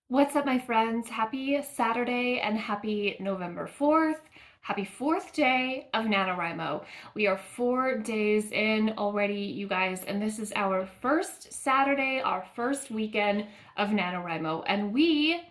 What's up, my friends? Happy Saturday and happy November 4th. Happy fourth day of NaNoWriMo. We are 4 days in already, you guys, and this is our first Saturday, our first weekend of NaNoWriMo, and we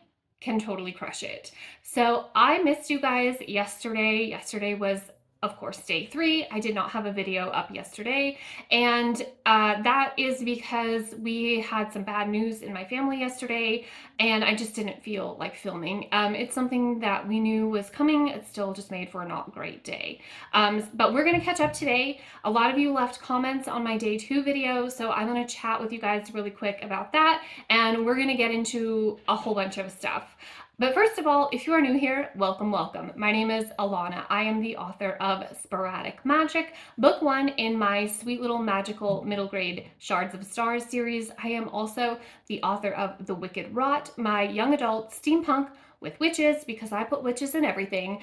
can totally crush it. So I missed you guys yesterday. Yesterday was, of course, day 3. I did not have a video up yesterday, and that is because we had some bad news in my family yesterday, and I just didn't feel like filming. It's something that we knew was coming. It still just made for a not great day. But we're gonna catch up today. A lot of you left comments on my day 2 video, so I'm gonna chat with you guys really quick about that, and we're gonna get into a whole bunch of stuff. But first of all, if you are new here, welcome, welcome. My name is Alana. I am the author of Sporadic Magic, book 1 in my sweet little magical middle grade Shards of Stars series. I am also the author of The Wicked Rot, my young adult steampunk with witches, because I put witches in everything,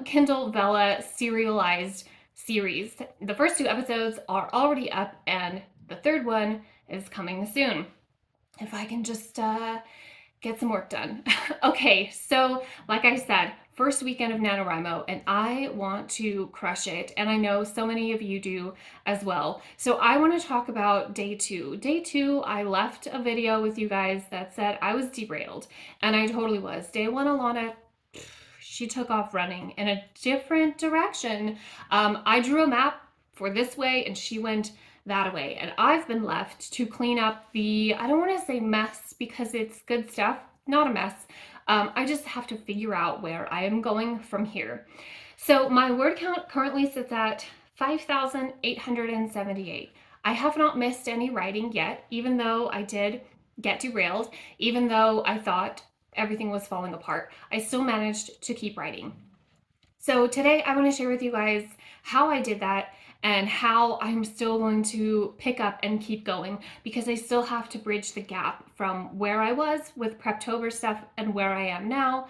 Kindle Vella serialized series. The first 2 episodes are already up, and the third one is coming soon. If I can just get some work done. Okay, so like I said, first weekend of NaNoWriMo, and I want to crush it, and I know so many of you do as well. So I want to talk about day 2. Day 2, I left a video with you guys that said I was derailed, and I totally was. Day 1, Alana, she took off running in a different direction. I drew a map for this way, and she went that way, and I've been left to clean up the, I don't want to say mess because it's good stuff, not a mess. I just have to figure out where I am going from here. So my word count currently sits at 5,878. I have not missed any writing yet, even though I did get derailed, even though I thought everything was falling apart. I still managed to keep writing. So today I want to share with you guys how I did that and how I'm still going to pick up and keep going, because I still have to bridge the gap from where I was with Preptober stuff and where I am now,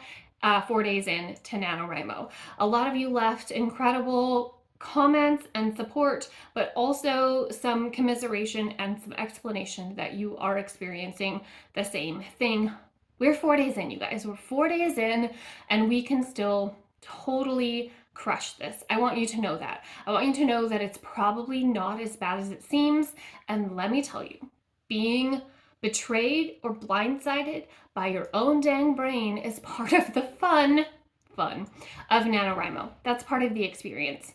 4 days in to NaNoWriMo. A lot of you left incredible comments and support, but also some commiseration and some explanation that you are experiencing the same thing. We're 4 days in, you guys. We're 4 days in, and we can still totally crush this. I want you to know that. I want you to know that it's probably not as bad as it seems. And let me tell you, being betrayed or blindsided by your own dang brain is part of the fun of NaNoWriMo. That's part of the experience.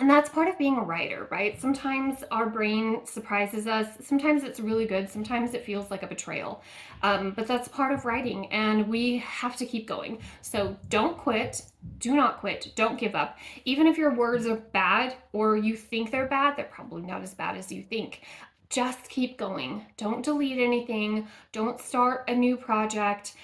And that's part of being a writer, right? Sometimes our brain surprises us. Sometimes it's really good. Sometimes it feels like a betrayal. But that's part of writing, and we have to keep going. So don't quit. Do not quit. Don't give up. Even if your words are bad or you think they're bad, they're probably not as bad as you think. Just keep going. Don't delete anything. Don't start a new project.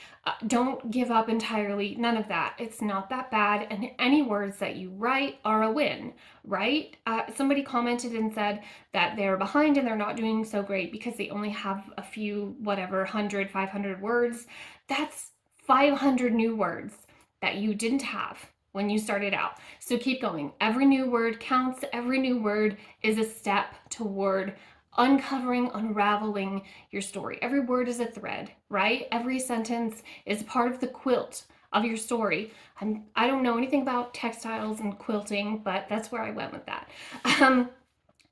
Don't give up entirely. None of that. It's not that bad. And any words that you write are a win, right? Somebody commented and said that they're behind and they're not doing so great because they only have a few, whatever, 100, 500 words. That's 500 new words that you didn't have when you started out. So keep going. Every new word counts. Every new word is a step toward uncovering, unraveling your story. Every word is a thread, right? Every sentence is part of the quilt of your story. I don't know anything about textiles and quilting, but that's where I went with that.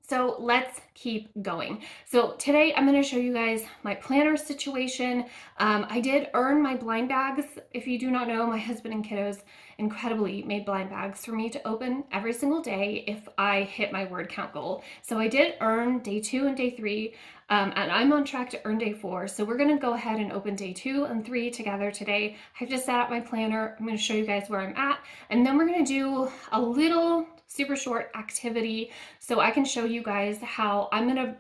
So let's keep going. So today I'm going to show you guys my planner situation. I did earn my blind bags. If you do not know, my husband and kiddos incredibly made blind bags for me to open every single day if I hit my word count goal. So I did earn day 2 and day 3, and I'm on track to earn day 4. So we're going to go ahead and open day 2 and 3 together today. I've just set up my planner. I'm going to show you guys where I'm at, and then we're going to do a little super short activity so I can show you guys how I'm going to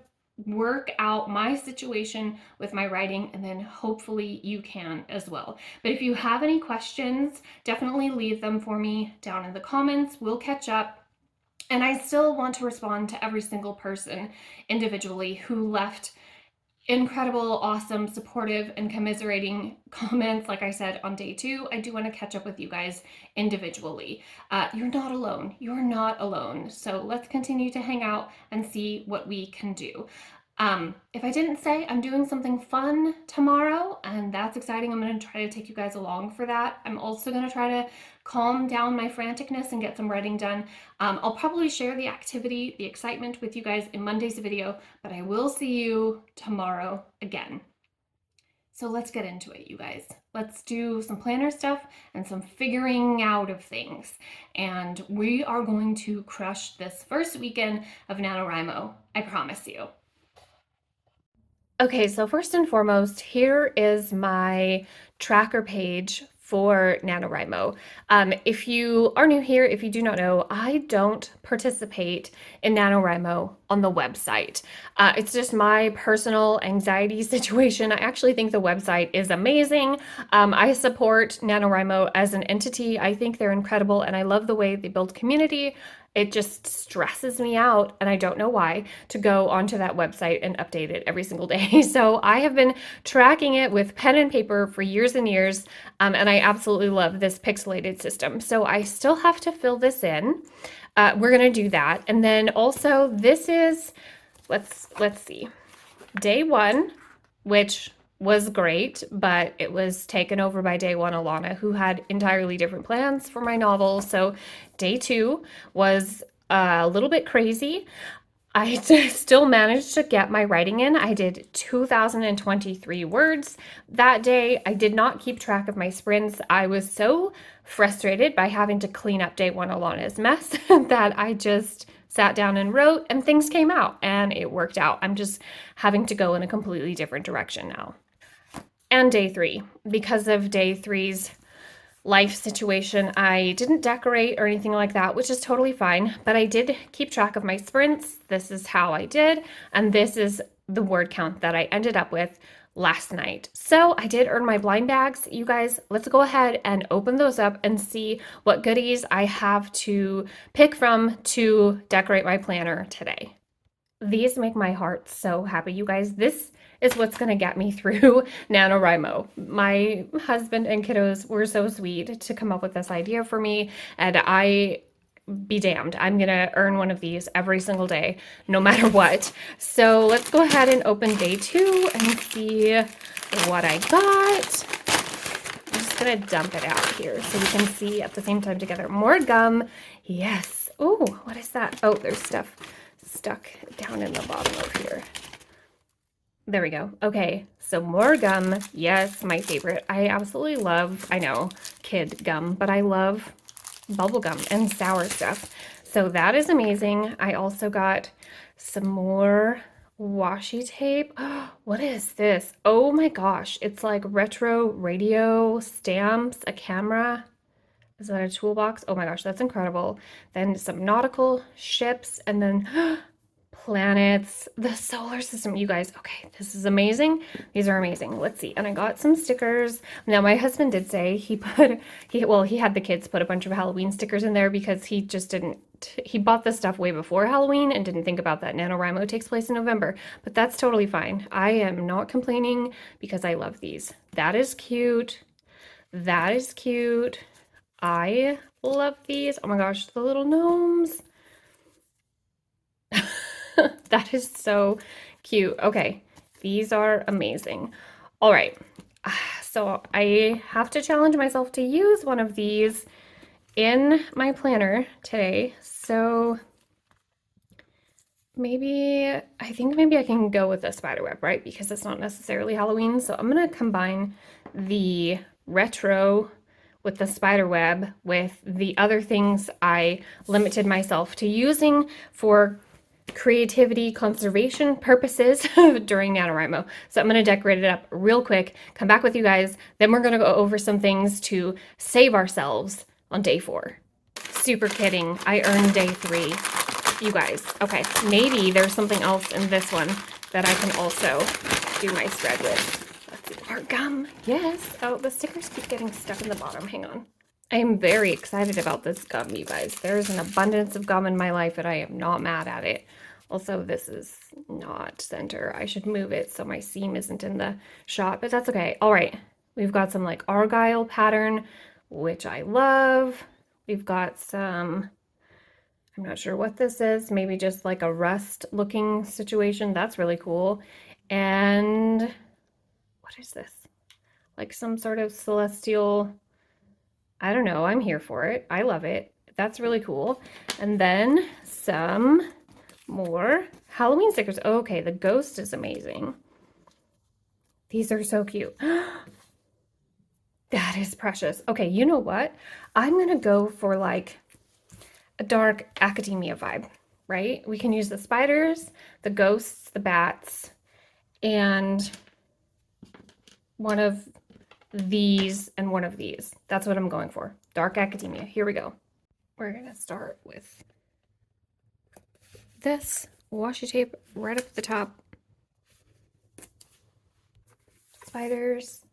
work out my situation with my writing, and then hopefully you can as well. But if you have any questions, definitely leave them for me down in the comments. We'll catch up. And I still want to respond to every single person individually who left incredible, awesome, supportive, and commiserating comments. Like I said, on day 2, I do want to catch up with you guys individually. You're not alone. You're not alone. So let's continue to hang out and see what we can do. If I didn't say, I'm doing something fun tomorrow, and that's exciting. I'm going to try to take you guys along for that. I'm also going to try to calm down my franticness and get some writing done. I'll probably share the activity, the excitement with you guys in Monday's video, but I will see you tomorrow again. So let's get into it, you guys. Let's do some planner stuff and some figuring out of things. And we are going to crush this first weekend of NaNoWriMo. I promise you. Okay, so first and foremost, here is my tracker page for NaNoWriMo. If you are new here, if you do not know, I don't participate in NaNoWriMo on the website. It's just my personal anxiety situation. I actually think the website is amazing. I support NaNoWriMo as an entity. I think they're incredible, and I love the way they build community. It just stresses me out, and I don't know why, to go onto that website and update it every single day. So I have been tracking it with pen and paper for years and years, and I absolutely love this pixelated system. So I still have to fill this in. We're gonna do that. And then also this is, let's see, day one, which was great, but it was taken over by day one Alana, who had entirely different plans for my novel. So day two was a little bit crazy. I still managed to get my writing in. I did 2,023 words that day. I did not keep track of my sprints. I was so frustrated by having to clean up day one Alana's mess that I just sat down and wrote, and things came out and it worked out. I'm just having to go in a completely different direction now. And day three, because of day three's life situation, I didn't decorate or anything like that, which is totally fine, but I did keep track of my sprints. This is how I did, and this is the word count that I ended up with last night. So I did earn my blind bags. You guys, let's go ahead and open those up and see what goodies I have to pick from to decorate my planner today. These make my heart so happy, you guys. This is what's going to get me through NaNoWriMo. My husband and kiddos were so sweet to come up with this idea for me, and I be damned, I'm going to earn one of these every single day, no matter what. So let's go ahead and open day two and see what I got. I'm just going to dump it out here so we can see at the same time together. More gum. Yes. Oh, what is that? Oh, there's stuff stuck down in the bottom of here. There we go. Okay, so more gum. Yes, my favorite. I absolutely love, I know, kid gum, but I love bubble gum and sour stuff. So that is amazing. I also got some more washi tape. What is this? Oh my gosh, it's like retro radio stamps, a camera. Is that a toolbox? Oh my gosh, that's incredible. Then some nautical ships, and then planets, the solar system. You guys, okay, this is amazing. These are amazing. Let's see. And I got some stickers. Now my husband did say he had the kids put a bunch of Halloween stickers in there because he bought this stuff way before Halloween and didn't think about that NaNoWriMo takes place in November. But that's totally fine. I am not complaining because I love these. That is cute. That is cute. I love these. Oh my gosh, the little gnomes. That is so cute. Okay, these are amazing. All right, so I have to challenge myself to use one of these in my planner today. So I think maybe I can go with a spider web, right? Because it's not necessarily Halloween. So I'm gonna combine the retro with the spider web with the other things I limited myself to using for creativity conservation purposes during NaNoWriMo. So I'm going to decorate it up real quick, come back with you guys, then we're going to go over some things to save ourselves on day 4. Super kidding. I earned day 3. You guys, okay, maybe there's something else in this one that I can also do my spread with. Let's see, more gum. Yes. Oh, the stickers keep getting stuck in the bottom. Hang on. I am very excited about this gum, you guys. There's an abundance of gum in my life, and I am not mad at it. Also, this is not center. I should move it so my seam isn't in the shot, but that's okay. All right, we've got some like argyle pattern, which I love. We've got some I'm not sure what this is. Maybe just like a rust looking situation. That's really cool. And what is this? Like some sort of celestial, I don't know. I'm here for it. I love it. That's really cool. And then some more Halloween stickers. Okay, the ghost is amazing. These are so cute. That is precious. Okay, you know what? I'm gonna go for like a dark academia vibe, right? We can use the spiders, the ghosts, the bats, and one of these and one of these. That's what I'm going for. Dark academia. Here we go. We're gonna start with this washi tape right up at the top. Spiders.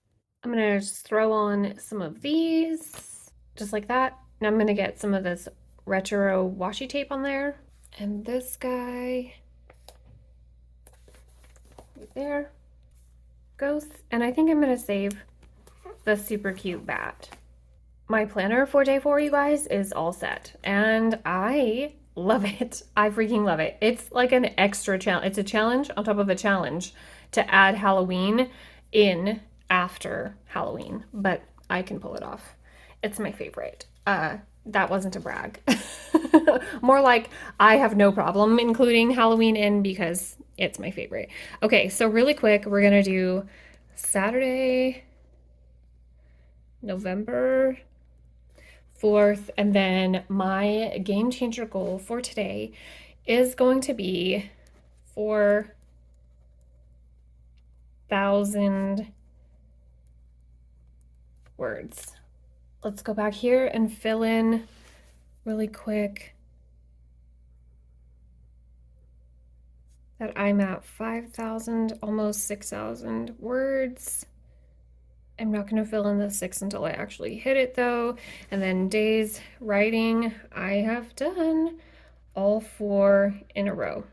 I'm gonna just throw on some of these, just like that. And I'm gonna get some of this retro washi tape on there. And this guy right there. Ghosts. And I think I'm gonna save the super cute bat. My planner for day 4, you guys, is all set. And I love it. I freaking love it. It's like an extra challenge. It's a challenge on top of a challenge to add Halloween in after Halloween, but I can pull it off. It's my favorite. That wasn't a brag. More like I have no problem including Halloween in because it's my favorite. Okay, so really quick, we're gonna do Saturday, November 4th, and then my game changer goal for today is going to be 4,000 words. Let's go back here and fill in really quick that I'm at 5,000, almost 6,000 words. I'm not going to fill in the 6 until I actually hit it though. And then days writing, I have done all 4 in a row.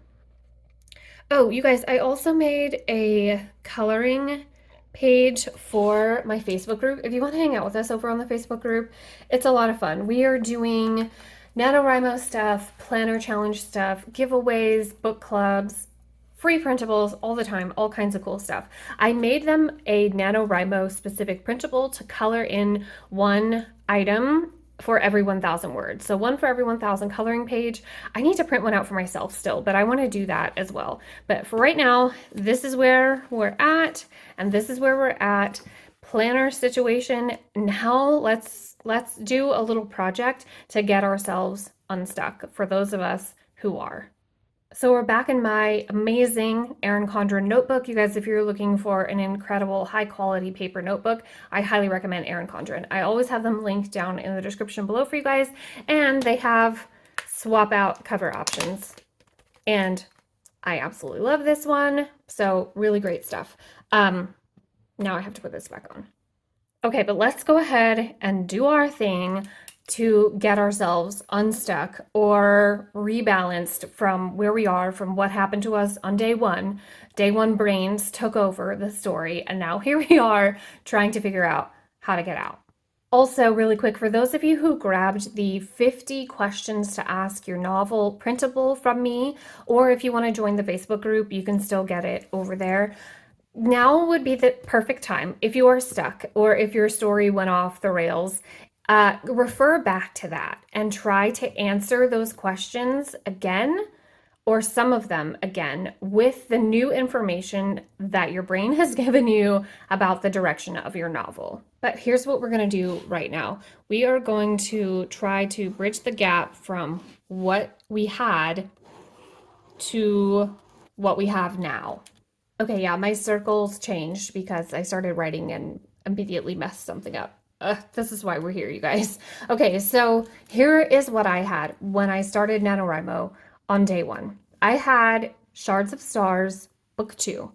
Oh, you guys, I also made a coloring page for my Facebook group. If you want to hang out with us over on the Facebook group, it's a lot of fun. We are doing NaNoWriMo stuff, planner challenge stuff, giveaways, book clubs, free printables all the time, all kinds of cool stuff. I made them a NaNoWriMo specific printable to color in one item for every 1,000 words. So one for every 1,000 coloring page. I need to print one out for myself still, but I want to do that as well. But for right now, this is where we're at, and this is where we're at. Planner situation. Now let's do a little project to get ourselves unstuck for those of us who are. So we're back in my amazing Erin Condren notebook. You guys, if you're looking for an incredible high quality paper notebook, I highly recommend Erin Condren. I always have them linked down in the description below for you guys, and they have swap out cover options. And I absolutely love this one. So really great stuff. Now I have to put this back on. Okay, but let's go ahead and do our thing to get ourselves unstuck or rebalanced from where we are, from what happened to us on day 1. Day 1 brains took over the story, and now here we are trying to figure out how to get out. Also, really quick, for those of you who grabbed the 50 questions to ask your novel printable from me, or if you want to join the Facebook group, you can still get it over there. Now would be the perfect time if you are stuck or if your story went off the rails. Refer back to that and try to answer those questions again, or some of them again, with the new information that your brain has given you about the direction of your novel. But here's what we're going to do right now. We are going to try to bridge the gap from what we had to what we have now. Okay, yeah, my circles changed because I started writing and immediately messed something up. This is why we're here, you guys. Okay, so here is what I had when I started NaNoWriMo on day 1. I had Shards of Stars, book 2.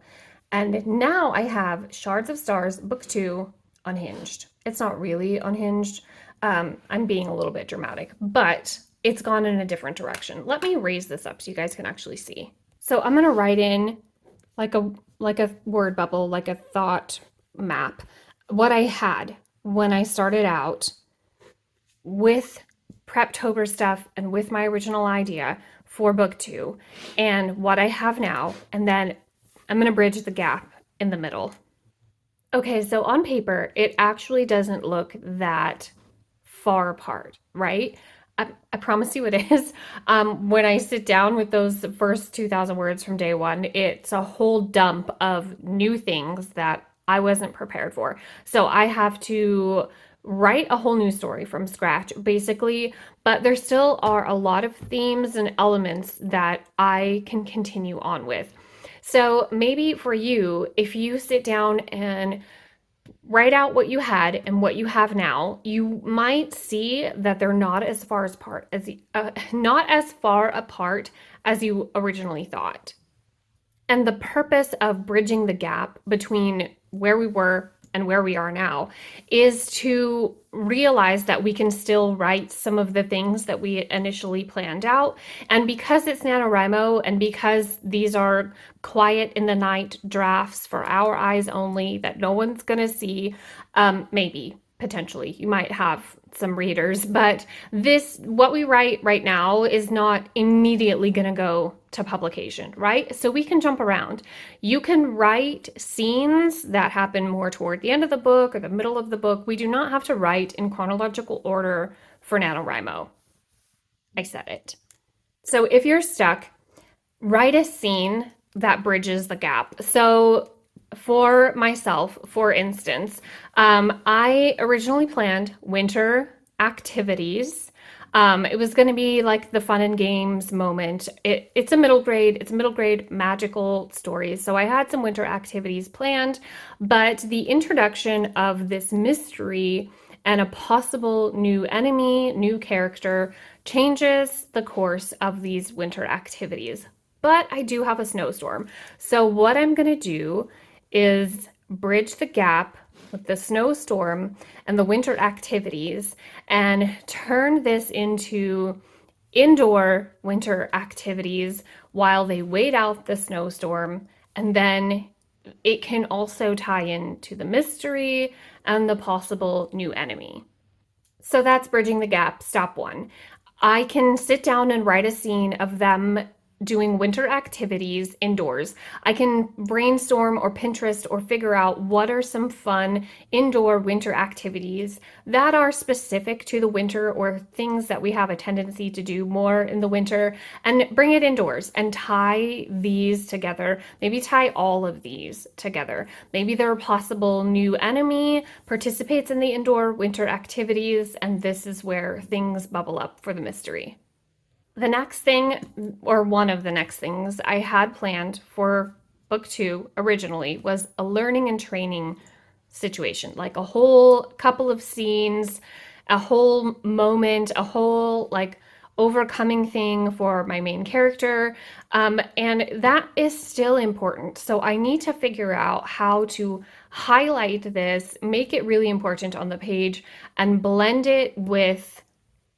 And now I have Shards of Stars, book 2, unhinged. It's not really unhinged. I'm being a little bit dramatic, but it's gone in a different direction. Let me raise this up so you guys can actually see. So I'm going to write in like a word bubble, like a thought map, what I had when I started out with Preptober stuff and with my original idea for book 2 and what I have now, and then I'm going to bridge the gap in the middle. Okay, so on paper, it actually doesn't look that far apart, right? I promise you it is. When I sit down with those first 2,000 words from day one, it's a whole dump of new things that I wasn't prepared for. So I have to write a whole new story from scratch, basically, but there still are a lot of themes and elements that I can continue on with. So maybe for you, if you sit down and write out what you had and what you have now, you might see that they're not as far apart as you originally thought. And the purpose of bridging the gap between where we were and where we are now is to realize that we can still write some of the things that we initially planned out. And because it's NaNoWriMo and because these are quiet in the night drafts for our eyes only that no one's going to see, maybe potentially you might have some readers, but what we write right now is not immediately going to go to publication, right? So we can jump around. You can write scenes that happen more toward the end of the book or the middle of the book. We do not have to write in chronological order for NaNoWriMo. I said it. So if you're stuck, write a scene that bridges the gap. So for myself, for instance, I originally planned winter activities. It was going to be like the fun and games moment. It's a middle grade magical story. So I had some winter activities planned, but the introduction of this mystery and a possible new enemy, new character changes the course of these winter activities. But I do have a snowstorm. So what I'm going to do is bridge the gap with the snowstorm and the winter activities and turn this into indoor winter activities while they wait out the snowstorm. And then it can also tie into the mystery and the possible new enemy. So that's bridging the gap, step 1. I can sit down and write a scene of them doing winter activities indoors. I can brainstorm or Pinterest or figure out what are some fun indoor winter activities that are specific to the winter or things that we have a tendency to do more in the winter, and bring it indoors and tie these together. Maybe tie all of these together. Maybe their possible new enemy participates in the indoor winter activities, and this is where things bubble up for the mystery. The next thing, or one of the next things I had planned for book 2 originally, was a learning and training situation, like a whole couple of scenes, a whole moment, a whole like overcoming thing for my main character. And that is still important. So I need to figure out how to highlight this, make it really important on the page, and blend it with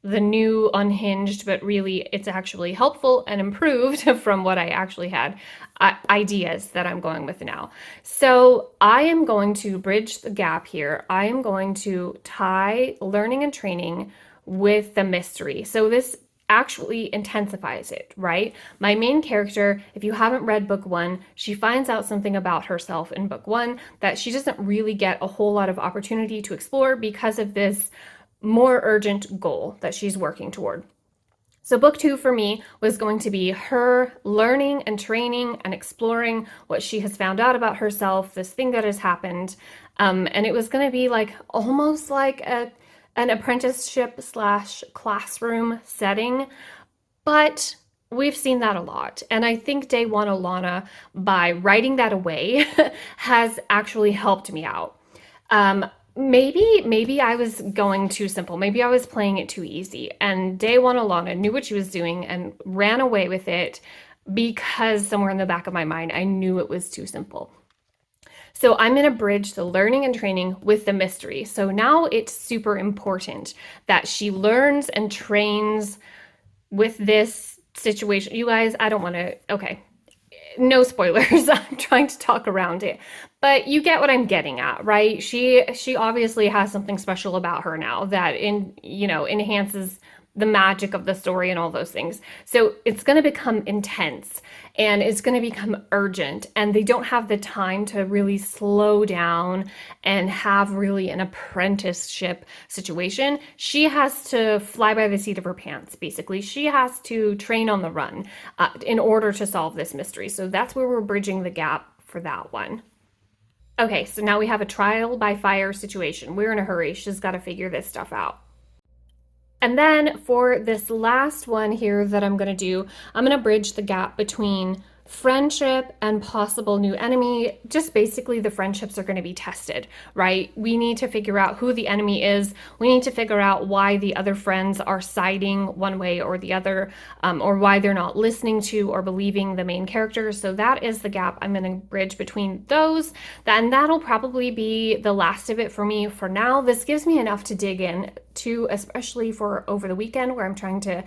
the new unhinged, but really it's actually helpful and improved from what I actually had, ideas that I'm going with now. So I am going to bridge the gap here. I am going to tie learning and training with the mystery. So this actually intensifies it, right? My main character, if you haven't read book 1, she finds out something about herself in book 1 that she doesn't really get a whole lot of opportunity to explore because of this more urgent goal that she's working toward. So book 2 for me was going to be her learning and training and exploring what she has found out about herself, this thing that has happened. And it was going to be like almost like an apprenticeship / classroom setting, but we've seen that a lot. And I think Day One Alana, by writing that away, has actually helped me out. Maybe I was going too simple. Maybe I was playing it too easy. And Day One Alana knew what she was doing and ran away with it because somewhere in the back of my mind, I knew it was too simple. So I'm going to bridge the learning and training with the mystery. So now it's super important that she learns and trains with this situation. You guys, I don't want to, okay. No spoilers. I'm trying to talk around it, but you get what I'm getting at, right? She obviously has something special about her now that enhances the magic of the story and all those things. So it's going to become intense and it's going to become urgent, and they don't have the time to really slow down and have really an apprenticeship situation. She has to fly by the seat of her pants, basically. She has to train on the run in order to solve this mystery. So that's where we're bridging the gap for that one. Okay, so now we have a trial by fire situation. We're in a hurry. She's got to figure this stuff out. And then for this last one here that I'm going to do, I'm going to bridge the gap between friendship and possible new enemy. Just basically the friendships are going to be tested, right? We need to figure out who the enemy is. We need to figure out why the other friends are siding one way or the other, or why they're not listening to or believing the main character. So that is the gap I'm going to bridge between those. Then that'll probably be the last of it for me for now. This gives me enough to dig in to, especially for over the weekend where I'm trying to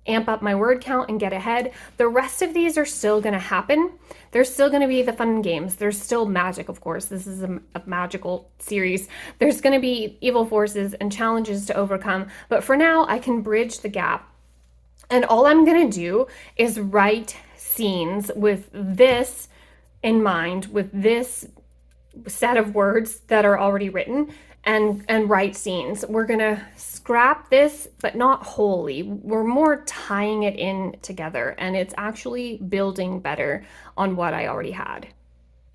amp up my word count and get ahead. The rest of these are still going to happen. There's still going to be the fun games. There's still magic, of course. This is a magical series. There's going to be evil forces and challenges to overcome. But for now, I can bridge the gap. And all I'm going to do is write scenes with this in mind, with this set of words that are already written, and write scenes. We're gonna scrap this, but not wholly. We're more tying it in together, and it's actually building better on what I already had.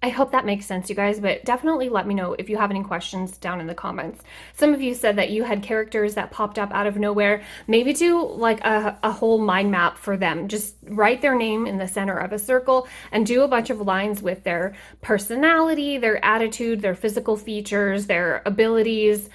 I hope that makes sense, you guys, but definitely let me know if you have any questions down in the comments. Some of you said that you had characters that popped up out of nowhere. Maybe do like a whole mind map for them. Just write their name in the center of a circle and do a bunch of lines with their personality, their attitude, their physical features, their abilities,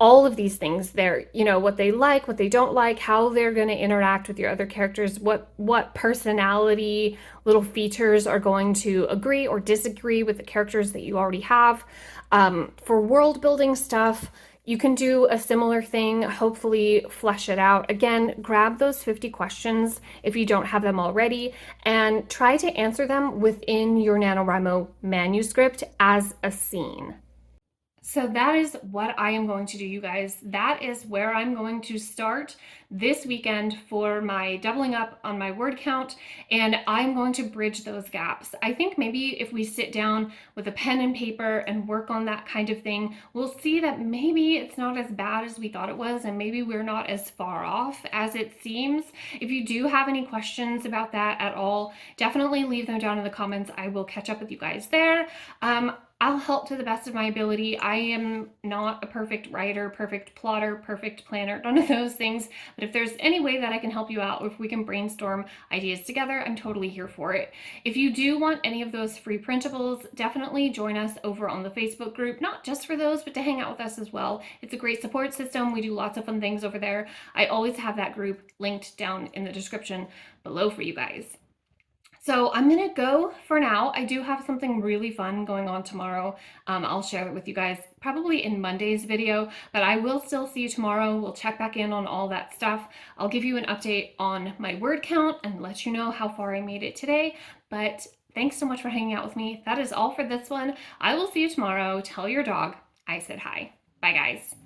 all of these things. They're, what they like, what they don't like, how they're going to interact with your other characters, what personality little features are going to agree or disagree with the characters that you already have. For world building stuff, you can do a similar thing, hopefully flesh it out. Again, grab those 50 questions if you don't have them already and try to answer them within your NaNoWriMo manuscript as a scene. So that is what I am going to do, you guys. That is where I'm going to start this weekend for my doubling up on my word count, and I'm going to bridge those gaps. I think maybe if we sit down with a pen and paper and work on that kind of thing, we'll see that maybe it's not as bad as we thought it was, and maybe we're not as far off as it seems. If you do have any questions about that at all, definitely leave them down in the comments. I will catch up with you guys there. I'll help to the best of my ability. I am not a perfect writer, perfect plotter, perfect planner, none of those things. But if there's any way that I can help you out, or if we can brainstorm ideas together, I'm totally here for it. If you do want any of those free printables, definitely join us over on the Facebook group, not just for those, but to hang out with us as well. It's a great support system. We do lots of fun things over there. I always have that group linked down in the description below for you guys. So I'm gonna go for now. I do have something really fun going on tomorrow. I'll share it with you guys probably in Monday's video, but I will still see you tomorrow. We'll check back in on all that stuff. I'll give you an update on my word count and let you know how far I made it today. But thanks so much for hanging out with me. That is all for this one. I will see you tomorrow. Tell your dog I said hi. Bye, guys.